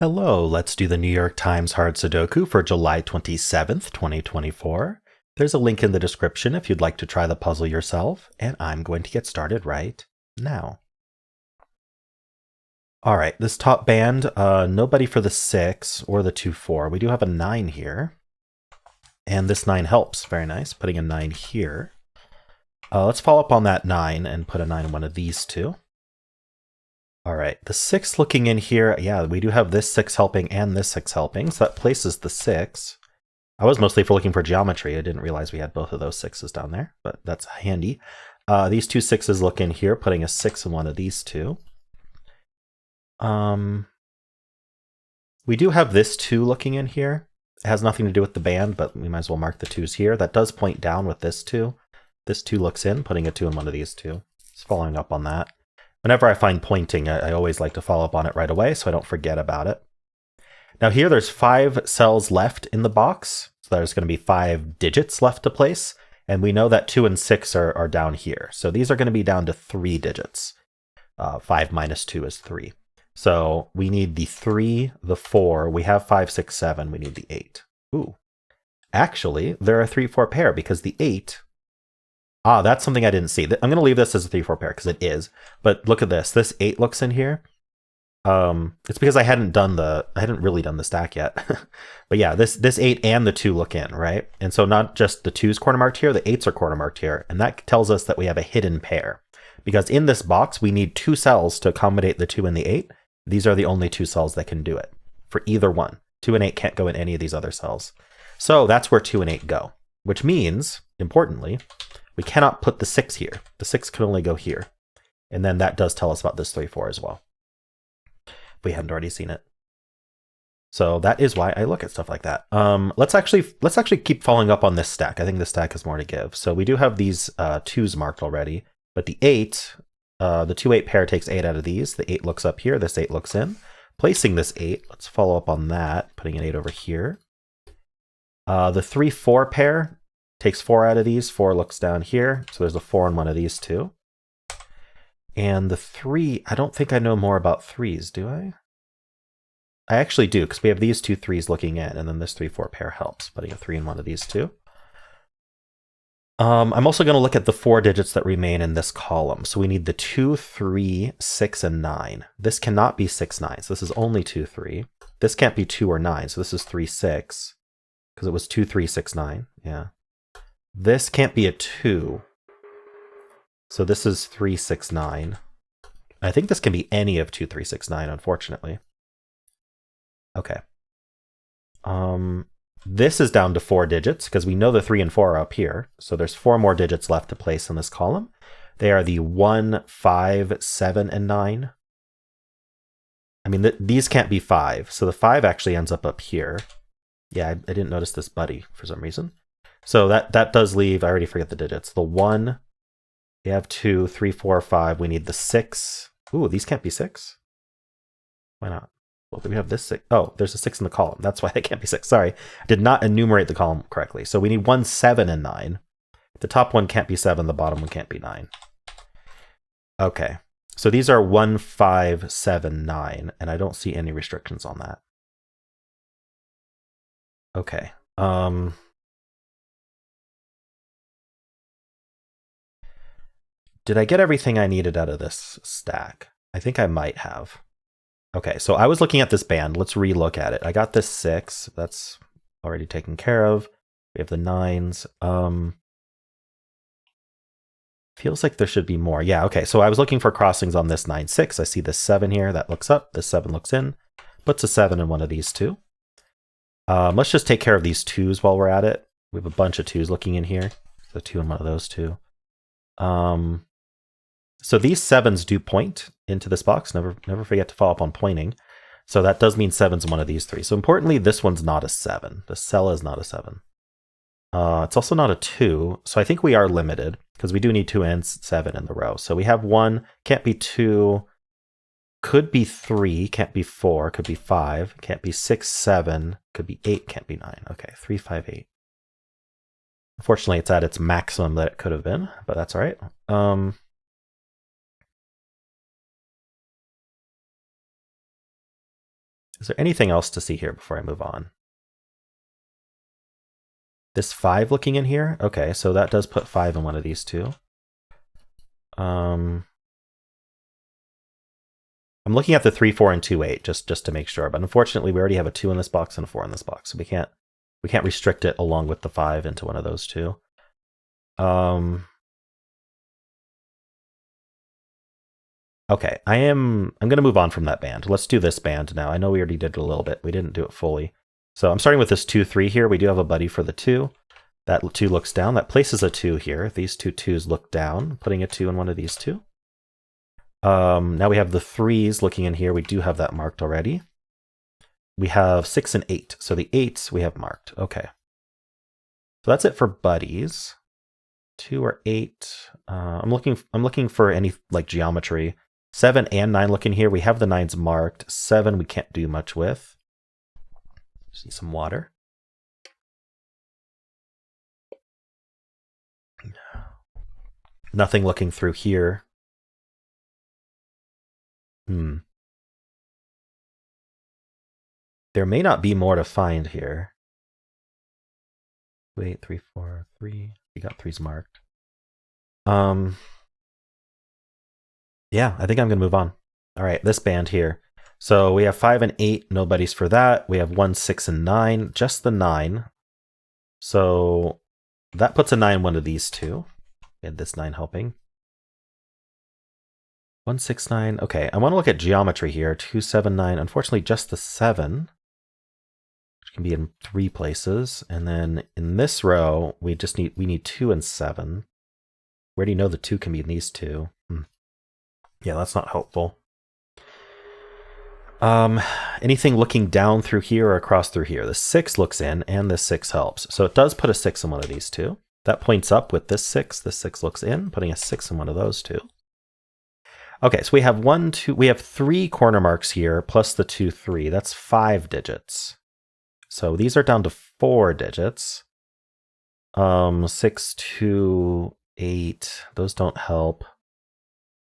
Hello, let's do the New York Times Hard Sudoku for July 27th, 2024. There's a link in the description if you'd like to try the puzzle yourself, and I'm going to get started right now. All right, this top band, nobody for the 6 or the 2-4. We do have a 9 here, and this 9 helps. Very nice, putting a 9 here. Let's follow up on that 9 and put a 9 in one of these two. All right, the 6 looking in here, yeah, we do have this 6 helping and this 6 helping, so that places the 6. I was mostly looking for geometry. I didn't realize we had both of those 6s down there, but that's handy. These two 6s look in here, putting a 6 in one of these two. We do have this 2 looking in here. It has nothing to do with the band, but we might as well mark the 2s here. That does point down with this 2. This 2 looks in, putting a 2 in one of these two. Just following up on that. Whenever I find pointing, I always like to follow up on it right away so I don't forget about it. Now here there's 5 cells left in the box, so there's going to be 5 digits left to place, and we know that 2 and 6 are down here. So these are going to be down to 3 digits. 5 minus 2 is 3. So we need the 3, the 4, we have 5, 6, 7, we need the 8. Ooh. Actually, they're a 3-4 pair because the 8... that's something I didn't see. I'm going to leave this as a 3-4 pair because it is. But look at this. This 8 looks in here. It's because I hadn't really done the stack yet. But yeah, this 8 and the 2 look in, right? And so not just the 2's corner marked here, the 8's are corner marked here. And that tells us that we have a hidden pair. Because in this box, we need 2 cells to accommodate the 2 and the 8. These are the only 2 cells that can do it for either one. 2 and 8 can't go in any of these other cells. So that's where 2 and 8 go, which means, importantly, we cannot put the 6 here. The 6 can only go here. And then that does tell us about this 3-4 as well, if we hadn't already seen it. So that is why I look at stuff like that. Let's actually keep following up on this stack. I think this stack has more to give. So we do have these 2's marked already, but the 8, the 2-8 pair takes 8 out of these. The 8 looks up here. This 8 looks in. Placing this 8, let's follow up on that, putting an 8 over here. The 3-4 pair takes 4 out of these. 4 looks down here. So there's a 4 in one of these two. And the 3, I don't think I know more about 3's, do I? I actually do, because we have these two 3's looking in, and then this 3-4 pair helps, putting a 3 in one of these two. I'm also going to look at the 4 digits that remain in this column. So we need the 2, 3, 6, and 9. This cannot be 6, 9, so this is only 2, 3. This can't be 2 or 9, so this is 3, 6, because it was 2, 3, 6, 9. Yeah. This can't be a 2. So this is 3, 6, 9. I think this can be any of 2, 3, 6, 9, unfortunately. Okay. This is down to 4 digits because we know the 3 and 4 are up here. So there's 4 more digits left to place in this column. They are the 1, 5, 7, and 9. I mean, these can't be 5. So the 5 actually ends up here. Yeah, I didn't notice this buddy for some reason. So that does leave, I already forget the digits. The 1, we have 2, 3, 4, 5. We need the 6. Ooh, these can't be 6. Why not? Well, do we have this 6? Oh, there's a 6 in the column. That's why they can't be 6. Sorry, I did not enumerate the column correctly. So we need 1, 7, and 9. The top one can't be 7. The bottom one can't be 9. Okay, so these are 1, 5, 7, 9, and I don't see any restrictions on that. Okay. Did I get everything I needed out of this stack? I think I might have. Okay, so I was looking at this band. Let's re-look at it. I got this 6. That's already taken care of. We have the 9s. Feels like there should be more. Yeah, okay, so I was looking for crossings on this 9, 6. I see this 7 here. That looks up. This 7 looks in. Puts a 7 in one of these two. Let's just take care of these 2's while we're at it. We have a bunch of 2's looking in here. So 2 in one of those two. So these 7's do point into this box. Never forget to follow up on pointing. So that does mean 7's in one of these 3. So importantly, this one's not a 7. The cell is not a 7. It's also not a 2. So I think we are limited because we do need 2 and 7 in the row. So we have 1, can't be 2, could be 3, can't be 4, could be 5, can't be 6, 7, could be 8, can't be 9. Okay, 3, 5, 8. Unfortunately, it's at its maximum that it could have been, but that's all right. Is there anything else to see here before I move on? This 5 looking in here? Okay, so that does put 5 in one of these two. I'm looking at the 3, 4, and 2, 8 just to make sure, but unfortunately we already have a 2 in this box and a 4 in this box, so we can't restrict it along with the 5 into one of those two. Okay, I'm gonna move on from that band. Let's do this band now. I know we already did it a little bit. We didn't do it fully. So I'm starting with this 2, 3 here. We do have a buddy for the 2. That 2 looks down. That places a 2 here. These two 2s look down, putting a 2 in one of these two. Now we have the 3s looking in here. We do have that marked already. We have 6 and 8. So the 8s we have marked. Okay. So that's it for buddies. 2 or 8. I'm looking for any like geometry. 7 and 9 look in here. We have the 9s marked. 7 we can't do much with. See some water. Nothing looking through here. There may not be more to find here. 2, 8, 3, 4, 3. We got 3s marked. Yeah, I think I'm gonna move on. All right, this band here. So we have 5 and 8, nobody's for that. We have 1, 6, and 9, just the 9. So that puts a 9 in one of these two. We had this 9 helping. 1, 6, 9. Okay, I want to look at geometry here. 2, 7, 9. Unfortunately, just the 7, which can be in 3 places. And then in this row, we need 2 and 7. Where do you know the 2 can be in these two? Yeah, that's not helpful. Anything looking down through here or across through here? The 6 looks in, and this 6 helps. So it does put a 6 in one of these two. That points up with this 6. This 6 looks in, putting a 6 in one of those two. Okay, so we have 1, 2, we have 3 corner marks here, plus the 2, 3. That's 5 digits. So these are down to 4 digits. 6, 2, 8. Those don't help.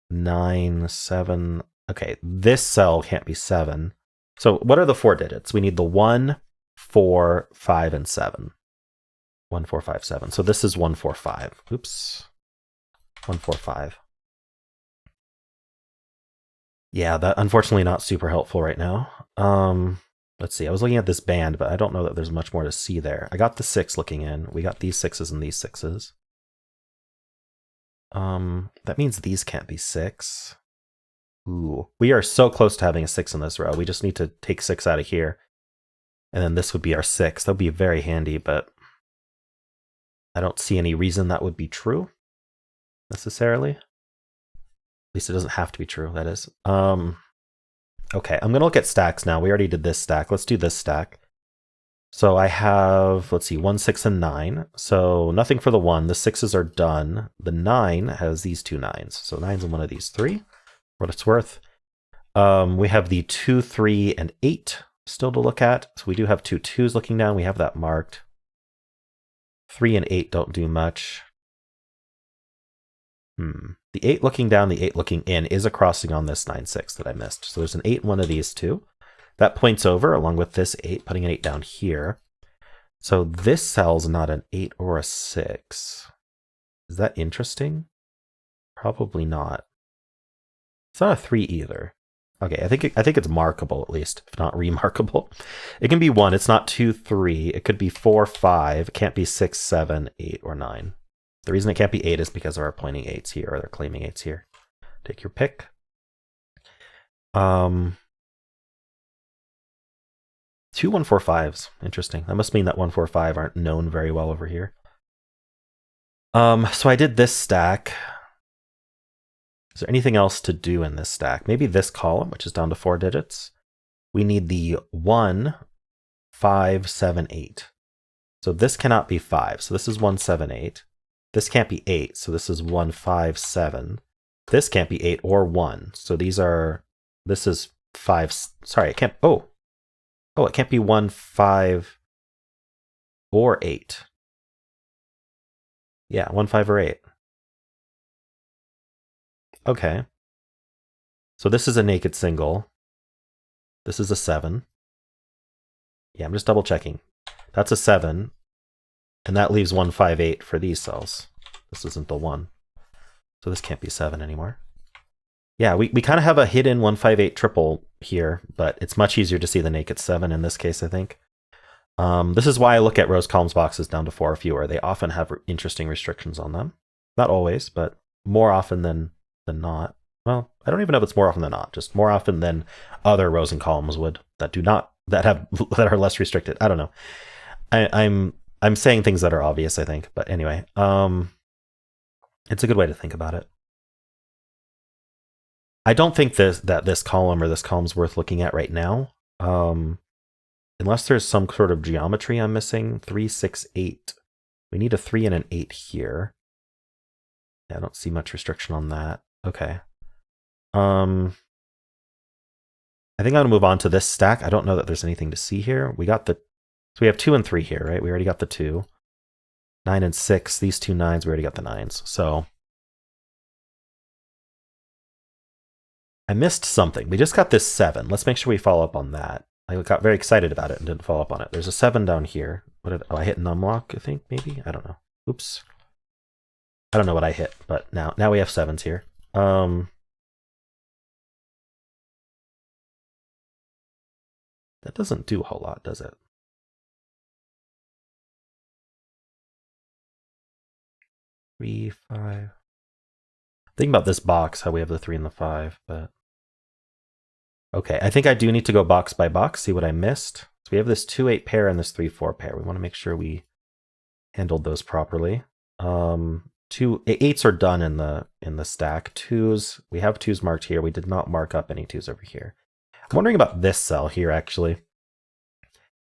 9, 7. Okay, this cell can't be 7. So what are the 4 digits? We need the 1, 4, 5, and 7. 1, 4, 5, 7. So this is 1, 4, 5. Oops. 1, 4, 5. Yeah, that unfortunately not super helpful right now. Let's see. I was looking at this band, but I don't know that there's much more to see there. I got the 6 looking in. We got these 6s and these 6s. That means these can't be 6. Ooh, we are so close to having a 6 in this row. We just need to take 6 out of here. And then this would be our 6. That would be very handy, but I don't see any reason that would be true, necessarily. At least it doesn't have to be true, that is. Okay, I'm going to look at stacks now. We already did this stack. Let's do this stack. So I have, let's see, 1, 6, and 9. So nothing for the 1. The 6s are done. The 9 has these 2 9s. So 9's in one of these 3, what it's worth. We have the 2, 3, and 8 still to look at. So we do have 2 2s looking down. We have that marked. 3 and 8 don't do much. The 8 looking down, the 8 looking in is a crossing on this 9, 6 that I missed. So there's an 8 in one of these two. That points over along with this 8, putting an 8 down here. So this cell's not an 8 or a 6. Is that interesting? Probably not. It's not a 3 either. Okay, I think it's markable at least, if not remarkable. It can be 1. It's not 2, 3. It could be 4, 5. It can't be 6, 7, 8, or 9. The reason it can't be 8 is because there are pointing 8s here, or they're claiming 8s here. Take your pick. 2 1, 4, 5s. Interesting. That must mean that 1, 4, 5 aren't known very well over here. So I did this stack. Is there anything else to do in this stack? Maybe this column, which is down to 4 digits. We need the 1, 5, 7, 8. So this cannot be 5. So this is 1, 7, 8. This can't be 8. So this is 1, 5, 7. This can't be 8 or 1. So these are, this is 5. Sorry, it can't, oh, it can't be 1, 5, or 8. Yeah, 1, 5, or 8. Okay. So this is a naked single. This is a 7. Yeah, I'm just double checking. That's a 7, and that leaves 158 for these cells. This isn't the 1. So this can't be 7 anymore. Yeah, we kind of have a hidden 158 triple here, but it's much easier to see the naked 7 in this case, I think. This is why I look at rows, columns, boxes down to 4 or fewer. They often have interesting restrictions on them. Not always, but more often than not. Well, I don't even know if it's more often than not. Just more often than other rows and columns would that are less restricted. I don't know. I'm saying things that are obvious, I think. But anyway, it's a good way to think about it. I don't think that this column or this column is worth looking at right now. Unless there's some sort of geometry I'm missing. 3, 6, 8. We need a 3 and an 8 here. Yeah, I don't see much restriction on that. Okay. I think I'm gonna move on to this stack. I don't know that there's anything to see here. So we have 2 and 3 here, right? We already got the 2. 9 and 6, these 2 9s, we already got the 9s. So I missed something. We just got this 7. Let's make sure we follow up on that. I got very excited about it and didn't follow up on it. There's a 7 down here. I hit numlock, I think, maybe? I don't know. Oops. I don't know what I hit, but now we have 7s here. That doesn't do a whole lot, does it? Three, 5. Think about this box, how we have the 3 and the 5, but okay, I think I do need to go box by box, see what I missed. So we have this 2-8 pair and this 3-4 pair. We want to make sure we handled those properly. 8s are done in the stack. 2s, we have 2s marked here. We did not mark up any 2s over here. I'm wondering about this cell here, actually,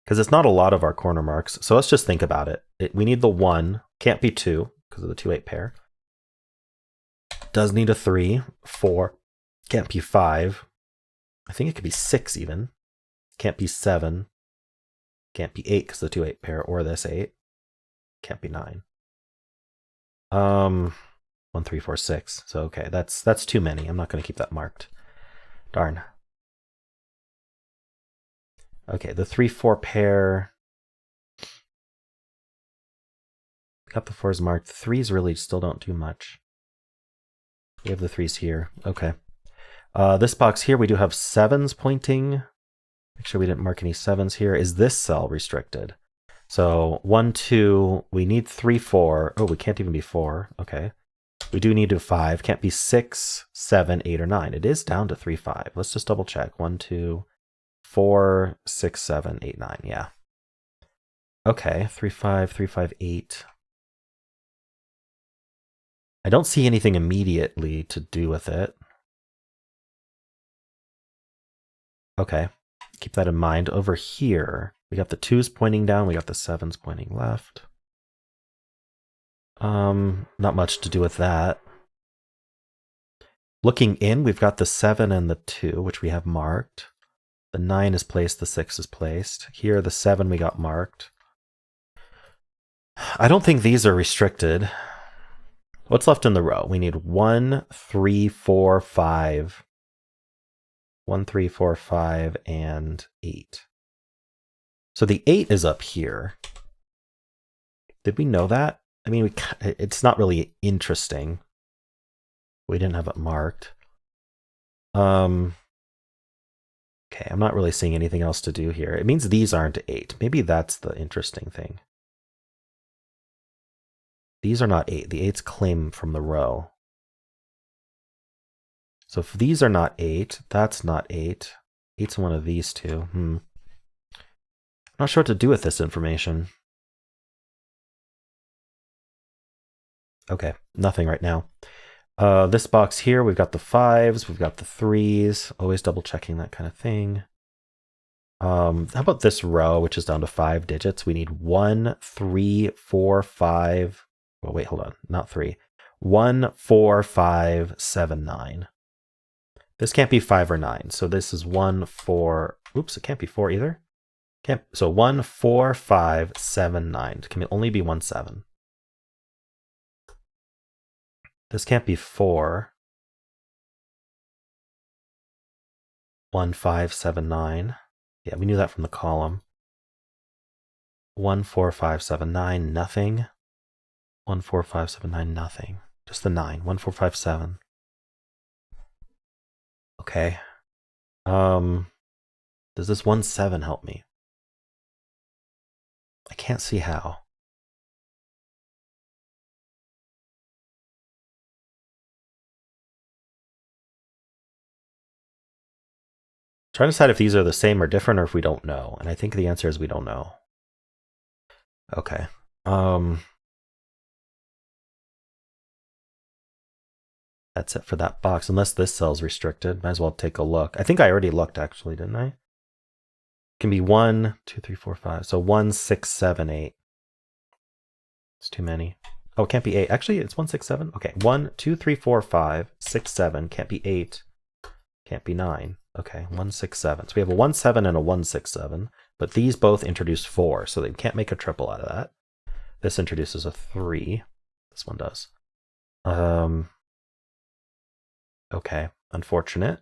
because it's not a lot of our corner marks. So let's just think about it. We need the 1, can't be 2 because of the 2-8 pair. Does need a 3, 4, can't be 5. I think it could be 6 even. Can't be 7. Can't be 8 because the 2-8 pair, or this 8. Can't be 9. 1, 3, 4, 6. So okay, that's too many. I'm not going to keep that marked. Darn. Okay, the 3-4 pair. Got the 4s marked. The 3s really still don't do much. We have the 3s here. Okay. This box here, we do have 7s pointing. Make sure we didn't mark any 7s here. Is this cell restricted? So 1, 2, we need 3, 4. Oh, we can't even be 4. Okay. We do need to 5. Can't be 6, 7, 8, or 9. It is down to 3, 5. Let's just double check. 1, 2, 4, 6, 7, 8, 9. Yeah. Okay. 3, 5, 3, 5, 8. I don't see anything immediately to do with it. Okay. Keep that in mind. Over here, we got the 2s pointing down. We got the 7s pointing left. Not much to do with that. Looking in, we've got the 7 and the 2, which we have marked. The 9 is placed, the 6 is placed. Here, the 7 we got marked. I don't think these are restricted. What's left in the row? We need 1, 3, 4, 5. 1, 3, 4, 5, and 8. So the 8 is up here. Did we know that? I mean, it's not really interesting. We didn't have it marked. Okay, I'm not really seeing anything else to do here. It means these aren't 8. Maybe that's the interesting thing. These are not 8. The 8's claim from the row. So if these are not 8, that's not 8. 8's one of these two. I'm not sure what to do with this information. Okay, nothing right now. This box here, we've got the 5s, we've got the 3s, always double checking that kind of thing. How about this row, which is down to 5 digits? We need 1, 3, 4, 5. Oh, wait, hold on, not 3. 1, 4, 5, 7, 9. This can't be 5 or 9, so this is 1, 4. Oops, it can't be 4 either. So 1, 4, 5, 7, 9. It can only be 1, 7. This can't be 4. 1, 5, 7, 9. Yeah, we knew that from the column. 1, 4, 5, 7, 9, nothing. 1, 4, 5, 7, 9, nothing. Just the 9. 1, 4, 5, 7. Okay. Does this 1, 7 help me? I can't see how. Trying to decide if these are the same or different or if we don't know. And I think the answer is we don't know. Okay. That's it for that box. Unless this cell's restricted. Might as well take a look. I think I already looked actually, didn't I? It can be 1, 2, 3, 4, 5. So 1, 6, 7, 8. It's too many. Oh, it can't be 8. Actually, it's 1, 6, 7. Okay. 1, 2, 3, 4, 5, 6, 7. Can't be 8. Can't be 9. Okay, 1, 6, 7. So we have a 1, 7 and a 1, 6, 7. But these both introduce 4, so they can't make a triple out of that. This introduces a 3. This one does. Okay, unfortunate.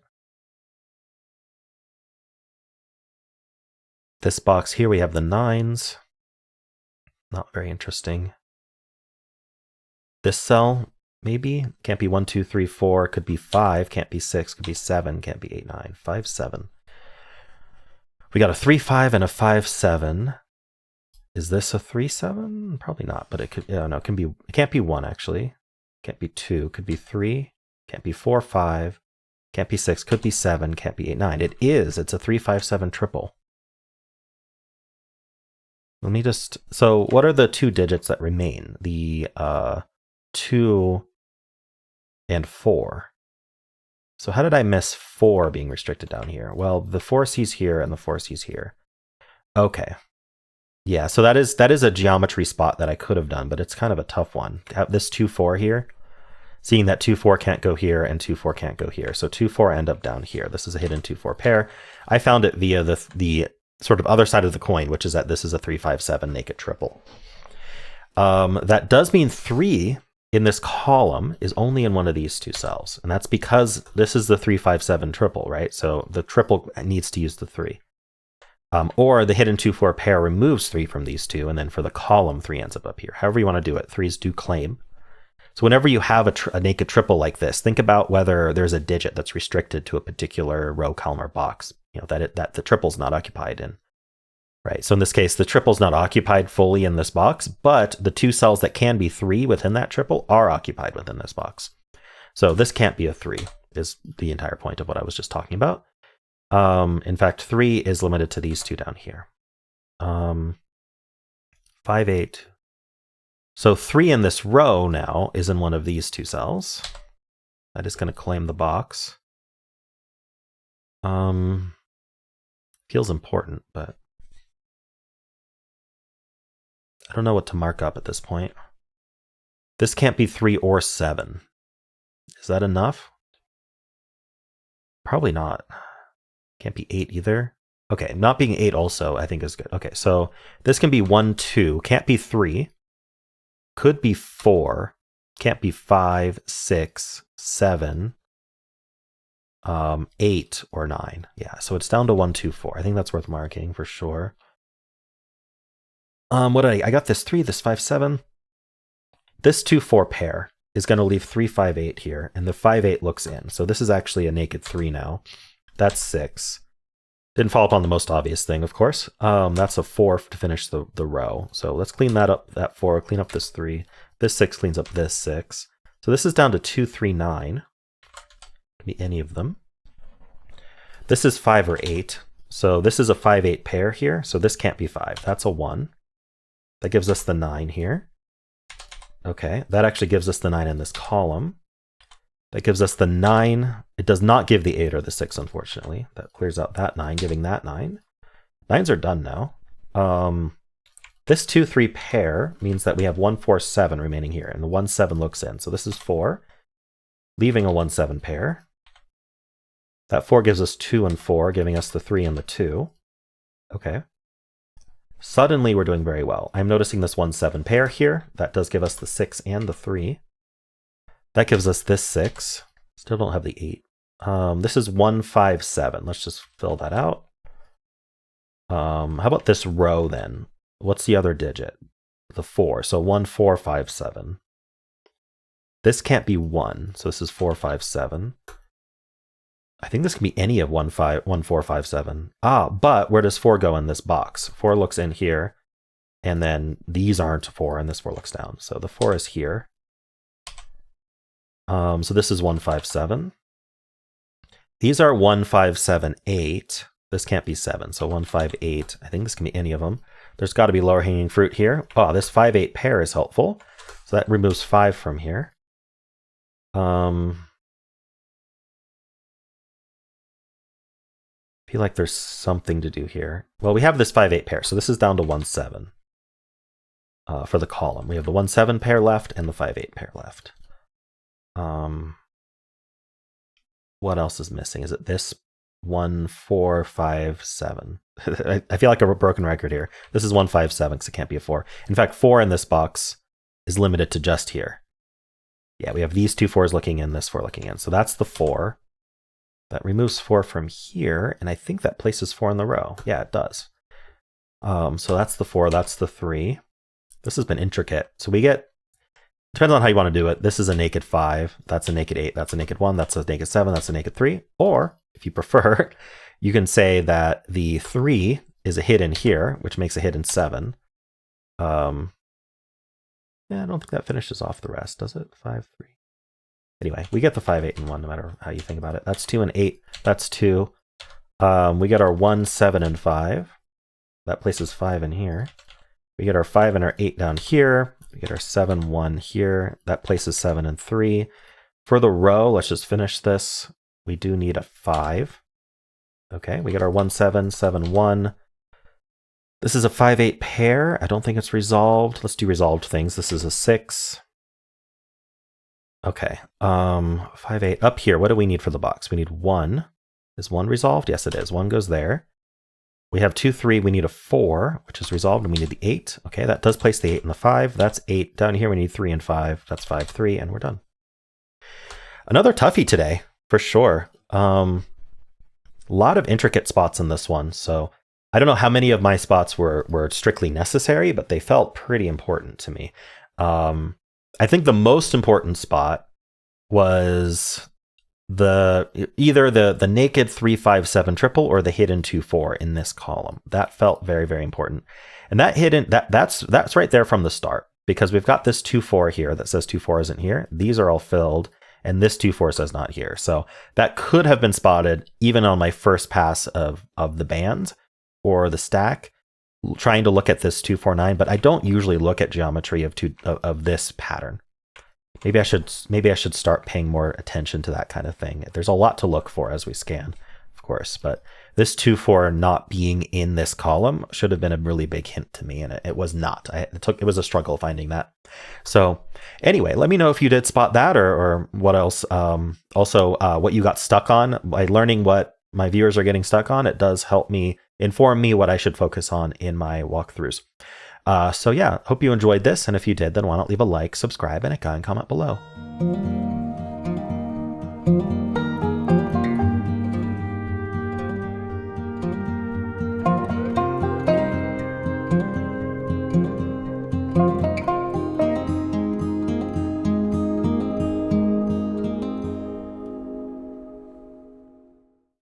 This box here, we have the 9s. Not very interesting. This cell, maybe? Can't be 1, 2, 3, 4. Could be 5. Can't be 6. Could be 7. Can't be 8, 9. 5, 7. We got a 3, 5 and a 5, 7. Is this a 3, 7? Probably not, but it could. No, it can be. It can't be 1 actually. Can't be 2. Could be 3. Can't be 4, 5. Can't be 6. Could be 7. Can't be 8, 9. It is. It's a 3, 5, 7 triple. Let me just. So, what are the 2 digits that remain? The 2 and 4. So how did I miss 4 being restricted down here? Well, the 4C's here and the 4C's here. Okay. Yeah, so that is a geometry spot that I could have done, but it's kind of a tough one. This 2, 4 here, seeing that 2, 4 can't go here and 2, 4 can't go here. So 2, 4 end up down here. This is a hidden 2, 4 pair. I found it via the sort of other side of the coin, which is that this is a 3, 5, 7 naked triple. That does mean 3 in this column is only in one of these 2 cells. And that's because this is the 3, 5, 7 triple, right? So the triple needs to use the 3. Or the hidden 2, 4 pair removes 3 from these 2, and then for the column, 3 ends up here. However you want to do it, 3s do claim. So whenever you have a naked triple like this, think about whether there's a digit that's restricted to a particular row, column, or box. You know, that the triple's not occupied in. Right. So in this case, the triple's not occupied fully in this box, but the 2 cells that can be 3 within that triple are occupied within this box. So this can't be a 3, is the entire point of what I was just talking about. In fact, 3 is limited to these 2 down here. 5, 8. So 3 in this row now is in one of these 2 cells. That is going to claim the box. Feels important, but I don't know what to mark up at this point. This can't be 3 or 7. Is that enough? Probably not. Can't be 8 either. Okay, not being 8 also I think is good. Okay, so this can be 1, 2. Can't be 3. Could be 4. Can't be 5, 6, 7, 8, or 9. Yeah, so it's down to 1, 2, 4. I think that's worth marking for sure. What did I got this 3, this 5, 7. This 2, 4 pair is going to leave 3, 5, 8 here, and the 5, 8 looks in. So this is actually a naked 3 now. That's 6. Didn't fall upon the most obvious thing, of course. That's a 4 to finish the row. So let's clean that up, that 4, clean up this 3. This 6 cleans up this 6. So this is down to 2, 3, 9. Could be any of them. This is 5 or 8. So this is a 5, 8 pair here. So this can't be 5. That's a 1. That gives us the 9 here. Okay, that actually gives us the 9 in this column. That gives us the 9. It does not give the 8 or the 6, unfortunately. That clears out that 9, giving that 9. 9s are done now. This 2, 3 pair means that we have 1, 4, 7 remaining here, and the 1, 7 looks in. So this is 4, leaving a 1, 7 pair. That 4 gives us 2 and 4, giving us the 3 and the 2. Okay. Suddenly we're doing very well. I'm noticing this 1, 7 pair here. That does give us the 6 and the 3. That gives us this 6. Still don't have the 8. This is 1, 5, 7. Let's just fill that out. How about this row then? what's the other digit? The 4. So 1, 4, 5, 7. This can't be 1. So this is 4, 5, 7. I think this can be any of 1, 4, 5, 7. But where does 4 go in this box? 4 looks in here. And then these aren't 4, and this 4 looks down. So the 4 is here. So this is 1, 5, 7. These are 1, 5, 7, 8. This can't be 7. So 1, 5, 8. I think this can be any of them. There's got to be lower hanging fruit here. Oh, this 5, 8 pair is helpful. So that removes 5 from here. I feel like there's something to do here. Well, we have this 5, 8 pair. So this is down to 1, 7 for the column. We have the 1, 7 pair left and the 5, 8 pair left. What else is missing? Is it this 1, 4, 5, 7? I feel like a broken record here. This is 1, 5, 7 because it can't be a 4. In fact, 4 in this box is limited to just here. Yeah, we have these two 4s looking in, this 4 looking in. So that's the 4. That removes 4 from here, and I think that places 4 in the row. Yeah, it does. So that's the 4, that's the 3. This has been intricate. So we get, depends on how you want to do it. This is a naked 5, that's a naked 8, that's a naked 1, that's a naked 7, that's a naked 3. Or, if you prefer, you can say that the 3 is a hidden here, which makes a hidden 7. Yeah, I don't think that finishes off the rest, does it? 5, 3. Anyway, we get the 5, 8, and 1, no matter how you think about it. That's 2 and 8. That's 2. We get our 1, 7, and 5. That places 5 in here. We get our 5 and our 8 down here. We get our 7, 1 here. That places 7 and 3. For the row, let's just finish this. We do need a 5. Okay, we get our 1, 7, 7, 1. This is a 5, 8 pair. I don't think it's resolved. Let's do resolved things. This is a 6. Okay, 5, 8. Up here, what do we need for the box? We need 1. Is 1 resolved? Yes, it is. 1 goes there. We have 2, 3. We need a 4, which is resolved, and we need the 8. Okay, that does place the 8 and the 5. That's 8. Down here, we need 3 and 5. That's 5, 3, and we're done. Another toughie today, for sure. A lot of intricate spots in this one, so I don't know how many of my spots were strictly necessary, but they felt pretty important to me. I think the most important spot was either the naked 3, 5, 7 triple or the hidden 2, 4 in this column. That felt very, very important. And that hidden, that's right there from the start, because we've got this 2, 4 here that says 2, 4 isn't here. These are all filled, and this 2, 4 says not here. So that could have been spotted even on my first pass of the band or the stack, trying to look at this 2, 4, 9, but I don't usually look at geometry of this pattern. Maybe I should start paying more attention to that kind of thing. There's a lot to look for as we scan, of course, but this 2, 4 not being in this column should have been a really big hint to me, and it was not. It was a struggle finding that. So anyway, let me know if you did spot that or what else. Also, what you got stuck on. By learning what my viewers are getting stuck on, it does help me inform me what I should focus on in my walkthroughs. So yeah, hope you enjoyed this, and if you did, then why not leave a like, subscribe, and a comment below.